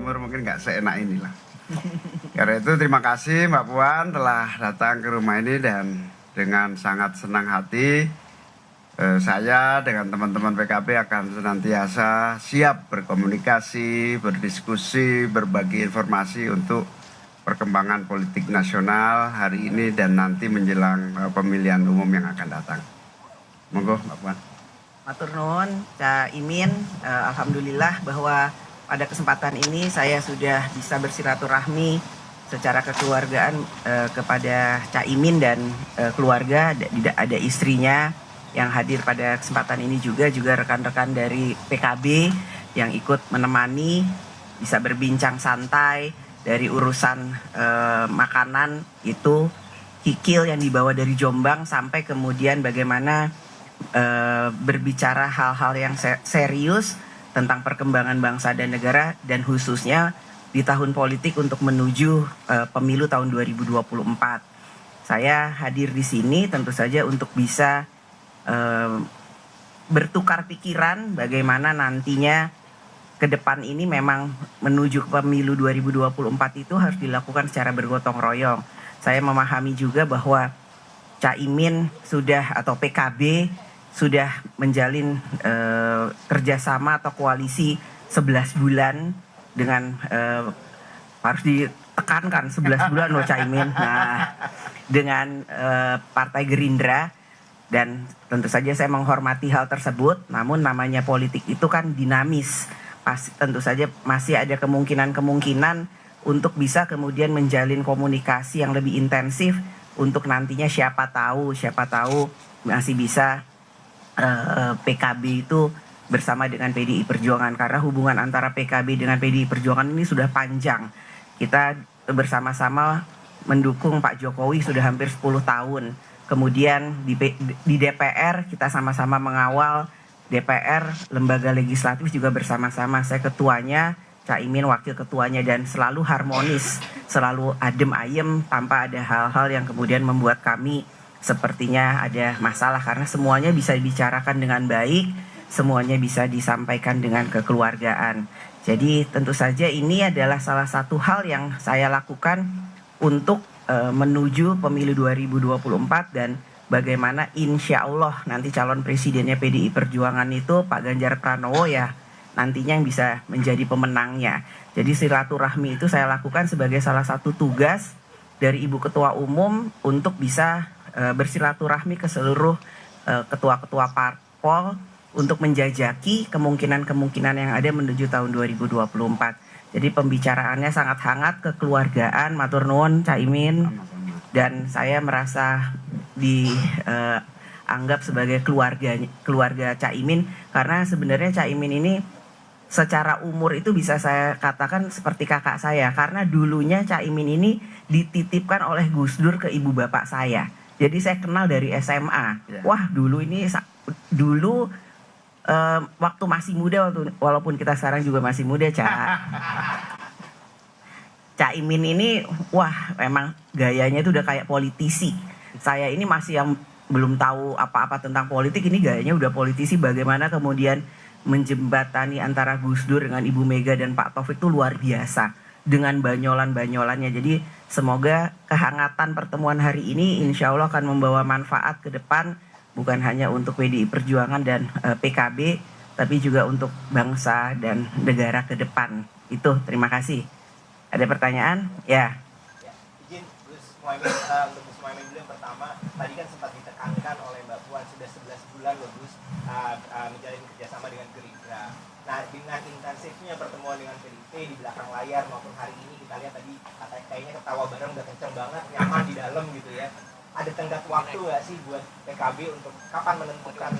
Timur mungkin nggak seenak inilah. Karena itu terima kasih Mbak Puan telah datang ke rumah ini dan dengan sangat senang hati saya dengan teman-teman PKB akan senantiasa siap berkomunikasi, berdiskusi, berbagi informasi untuk perkembangan politik nasional hari ini dan nanti menjelang pemilihan umum yang akan datang. Monggo Mbak Puan. Matur nuwun Cak Imin, alhamdulillah bahwa pada kesempatan ini saya sudah bisa bersilaturahmi secara kekeluargaan kepada Cak Imin dan keluarga, ada istrinya yang hadir pada kesempatan ini juga rekan-rekan dari PKB yang ikut menemani, bisa berbincang santai dari urusan makanan itu, kikil yang dibawa dari Jombang sampai kemudian bagaimana berbicara hal-hal yang serius tentang perkembangan bangsa dan negara dan khususnya di tahun politik untuk menuju pemilu tahun 2024. Saya hadir di sini tentu saja untuk bisa bertukar pikiran bagaimana nantinya ke depan ini memang menuju ke pemilu 2024 itu harus dilakukan secara bergotong royong. Saya memahami juga bahwa Cak Imin sudah atau PKB sudah menjalin kerjasama atau koalisi 11 bulan dengan harus ditekankan 11 bulan loh Cak Imin. Nah, dengan Partai Gerindra, dan tentu saja saya menghormati hal tersebut, namun namanya politik itu kan dinamis. Pasti tentu saja masih ada kemungkinan untuk bisa kemudian menjalin komunikasi yang lebih intensif untuk nantinya siapa tahu masih bisa PKB itu bersama dengan PDI Perjuangan, karena hubungan antara PKB dengan PDI Perjuangan ini sudah panjang. Kita bersama-sama mendukung Pak Jokowi sudah hampir 10 tahun. Kemudian di DPR kita sama-sama mengawal DPR, lembaga legislatif juga bersama-sama. Saya ketuanya, Cak Imin wakil ketuanya, dan selalu harmonis, selalu adem ayem tanpa ada hal-hal yang kemudian membuat kami sepertinya ada masalah, karena semuanya bisa dibicarakan dengan baik, semuanya bisa disampaikan dengan kekeluargaan. Jadi tentu saja ini adalah salah satu hal yang saya lakukan untuk menuju pemilu 2024 dan bagaimana insya Allah nanti calon presidennya PDI Perjuangan itu Pak Ganjar Pranowo ya nantinya yang bisa menjadi pemenangnya. Jadi silaturahmi itu saya lakukan sebagai salah satu tugas dari Ibu Ketua Umum untuk bisa bersilaturahmi ke seluruh ketua-ketua parpol untuk menjajaki kemungkinan-kemungkinan yang ada menuju tahun 2024. Jadi pembicaraannya sangat hangat, kekeluargaan, matur nuwun Cak Imin, dan saya merasa dianggap sebagai keluarga Cak Imin, karena sebenarnya Cak Imin ini secara umur itu bisa saya katakan seperti kakak saya, karena dulunya Cak Imin ini dititipkan oleh Gus Dur ke ibu bapak saya. Jadi saya kenal dari SMA. Wah, dulu waktu masih muda, walaupun kita sekarang juga masih muda, Cak Imin ini, wah memang gayanya itu udah kayak politisi. Saya ini masih yang belum tahu apa-apa tentang politik, ini gayanya udah politisi. Bagaimana kemudian menjembatani antara Gus Dur dengan Ibu Mega dan Pak Taufik itu luar biasa. Dengan banyolan-banyolannya. Jadi semoga kehangatan pertemuan hari ini insya Allah akan membawa manfaat ke depan, bukan hanya untuk PDI Perjuangan dan PKB, tapi juga untuk bangsa dan negara ke depan. Itu, terima kasih. Ada pertanyaan? Ya. Izin Gus Muhaimin, untuk Gus Muhaimin dulu yang pertama, tadi kan sempat ditekankan oleh Mbak Puan sudah 11 bulan loh Gus menjalin kerjasama dengan Gerindra. Nah, dengan intensifnya pertemuan dengan PDIP di belakang layar maupun hari ini kita lihat tadi kayaknya ketawa bareng udah kenceng banget, nyaman di dalam gitu ya. Ada tenggat waktu nggak sih buat PKB untuk kapan menentukan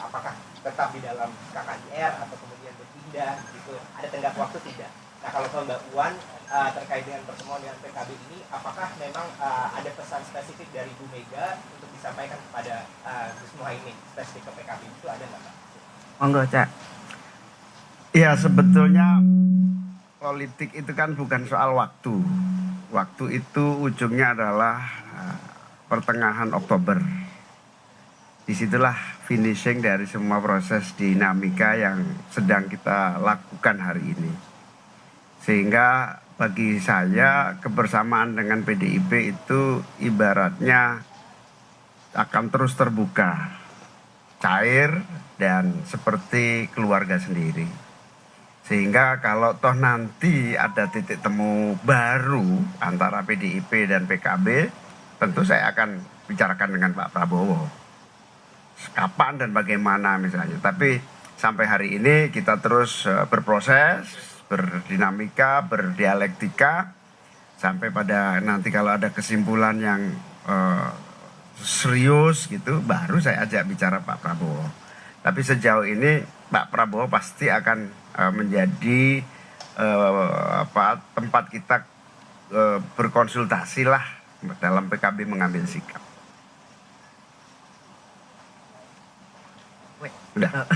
apakah tetap di dalam KKIR atau kemudian berpindah gitu? Ada tenggat waktu tidak? Nah, kalau Mbak Puan terkait dengan pertemuan dengan PKB ini, apakah memang ada pesan spesifik dari Bu Mega untuk disampaikan kepada Gus Muhaimin spesifik ke PKB itu ada nggak Pak? Monggo Cak. Ya, sebetulnya politik itu kan bukan soal waktu. Waktu itu ujungnya adalah pertengahan Oktober. Disitulah finishing dari semua proses dinamika yang sedang kita lakukan hari ini. Sehingga bagi saya kebersamaan dengan PDIP itu ibaratnya akan terus terbuka, cair, dan seperti keluarga sendiri. Sehingga kalau toh nanti ada titik temu baru antara PDIP dan PKB, tentu saya akan bicarakan dengan Pak Prabowo. Kapan dan bagaimana misalnya. Tapi sampai hari ini kita terus berproses, berdinamika, berdialektika, sampai pada nanti kalau ada kesimpulan yang serius gitu, baru saya ajak bicara Pak Prabowo. Tapi sejauh ini Pak Prabowo pasti akan menjadi tempat kita berkonsultasi lah dalam PKB mengambil sikap. Udah.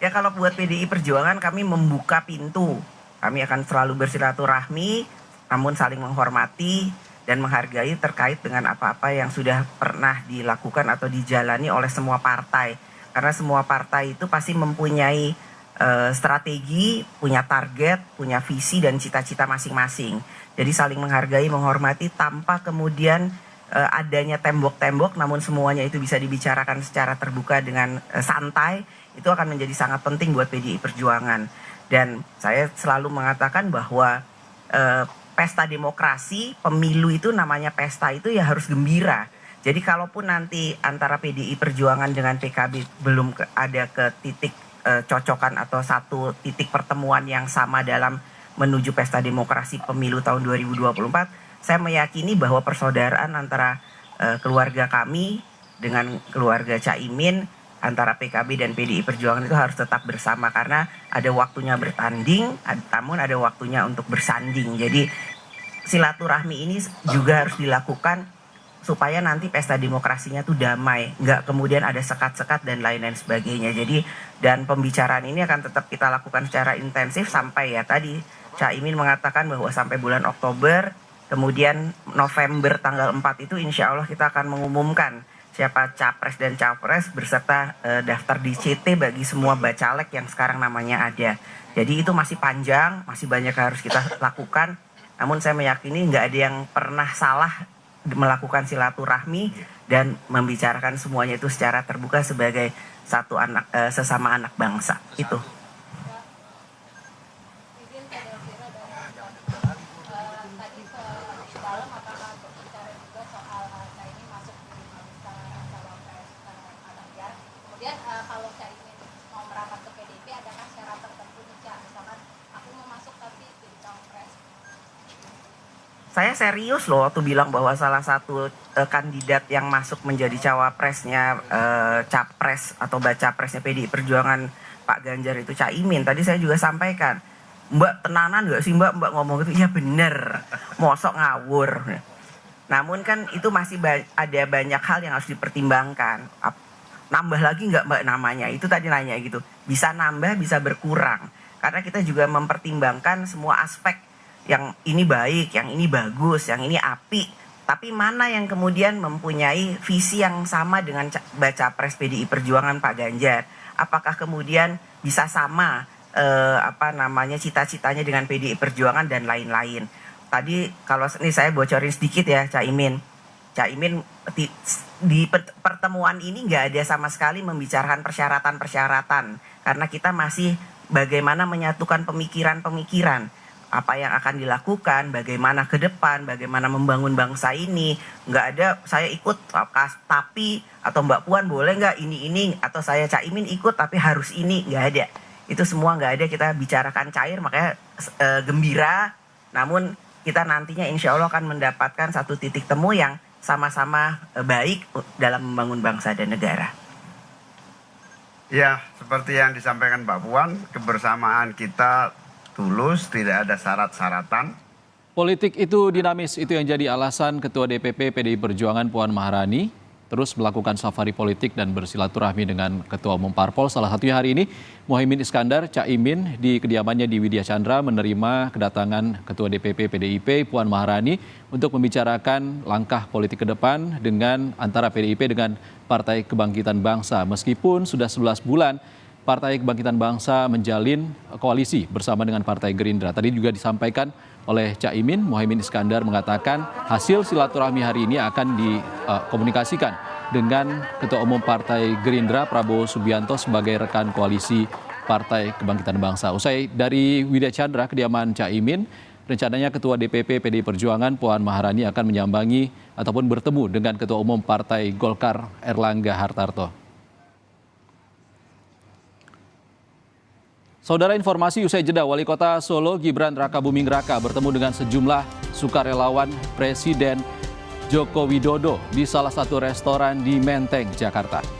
Ya kalau buat PDI Perjuangan kami membuka pintu. Kami akan selalu bersilaturahmi, namun saling menghormati dan menghargai terkait dengan apa-apa yang sudah pernah dilakukan atau dijalani oleh semua partai. Karena semua partai itu pasti mempunyai strategi, punya target, punya visi dan cita-cita masing-masing. Jadi saling menghargai, menghormati tanpa kemudian adanya tembok-tembok, namun semuanya itu bisa dibicarakan secara terbuka dengan santai. Itu akan menjadi sangat penting buat PDI Perjuangan. Dan saya selalu mengatakan bahwa pesta demokrasi, pemilu itu namanya pesta itu ya harus gembira. Jadi kalaupun nanti antara PDI Perjuangan dengan PKB belum ada ke titik cocokan atau satu titik pertemuan yang sama dalam menuju pesta demokrasi pemilu tahun 2024, saya meyakini bahwa persaudaraan antara keluarga kami dengan keluarga Caimin, antara PKB dan PDI Perjuangan itu harus tetap bersama karena ada waktunya bertanding, namun ada waktunya untuk bersanding. Jadi silaturahmi ini juga harus dilakukan supaya nanti pesta demokrasinya tuh damai, nggak kemudian ada sekat-sekat dan lain-lain sebagainya. Jadi dan pembicaraan ini akan tetap kita lakukan secara intensif sampai ya tadi Caimin mengatakan bahwa sampai bulan Oktober, kemudian November tanggal 4 itu insya Allah kita akan mengumumkan siapa capres dan cawapres beserta daftar DCT bagi semua bacalek yang sekarang namanya ada. Jadi itu masih panjang, masih banyak yang harus kita lakukan. Namun saya meyakini nggak ada yang pernah salah melakukan silaturahmi dan membicarakan semuanya itu secara terbuka sebagai satu anak sesama anak bangsa. Itu. Kalau Caimin mau merapat ke PDIP, adakah syarat tertentu nih Cak? Misalkan aku mau masuk tapi jadi cawapres. Saya serius loh waktu bilang bahwa salah satu kandidat yang masuk menjadi cawapresnya, capres atau bacapresnya PDI Perjuangan Pak Ganjar itu Caimin. Tadi saya juga sampaikan, Mbak tenanan gak sih Mbak ngomong gitu? Iya bener, mosok ngawur. Namun kan itu masih ada banyak hal yang harus dipertimbangkan. Nambah lagi nggak Mbak namanya? Itu tadi nanya gitu. Bisa nambah, bisa berkurang. Karena kita juga mempertimbangkan semua aspek. Yang ini baik, yang ini bagus, yang ini apik. Tapi mana yang kemudian mempunyai visi yang sama dengan baca pres PDI Perjuangan Pak Ganjar? Apakah kemudian bisa sama cita-citanya dengan PDI Perjuangan dan lain-lain? Tadi kalau ini saya bocorin sedikit ya Caimin di pertemuan ini nggak ada sama sekali membicarakan persyaratan-persyaratan karena kita masih bagaimana menyatukan pemikiran-pemikiran apa yang akan dilakukan, bagaimana ke depan, bagaimana membangun bangsa ini. Nggak ada saya ikut tapi atau Mbak Puan boleh nggak ini atau saya Caimin ikut tapi harus ini, nggak ada. Itu semua nggak ada, kita bicarakan cair makanya gembira. Namun kita nantinya insya Allah akan mendapatkan satu titik temu yang sama-sama baik dalam membangun bangsa dan negara. Ya, seperti yang disampaikan Mbak Puan, kebersamaan kita tulus, tidak ada syarat-syaratan. Politik itu dinamis, itu yang jadi alasan Ketua DPP PDI Perjuangan Puan Maharani terus melakukan safari politik dan bersilaturahmi dengan Ketua Umum Parpol. Salah satunya hari ini Muhaimin Iskandar, Caimin di kediamannya di Widya Chandra menerima kedatangan Ketua DPP PDIP Puan Maharani untuk membicarakan langkah politik ke depan dengan antara PDIP dengan Partai Kebangkitan Bangsa. Meskipun sudah 11 bulan Partai Kebangkitan Bangsa menjalin koalisi bersama dengan Partai Gerindra. Tadi juga disampaikan oleh Caimin, Muhaimin Iskandar mengatakan hasil silaturahmi hari ini akan dikomunikasikan dengan Ketua Umum Partai Gerindra Prabowo Subianto sebagai rekan koalisi Partai Kebangkitan Bangsa. Usai dari Widya Chandra, kediaman Caimin, rencananya Ketua DPP PDI Perjuangan Puan Maharani akan menyambangi ataupun bertemu dengan Ketua Umum Partai Golkar Erlangga Hartarto. Saudara, informasi usai jeda, Wali Kota Solo Gibran Rakabuming Raka bertemu dengan sejumlah sukarelawan Presiden Joko Widodo di salah satu restoran di Menteng, Jakarta.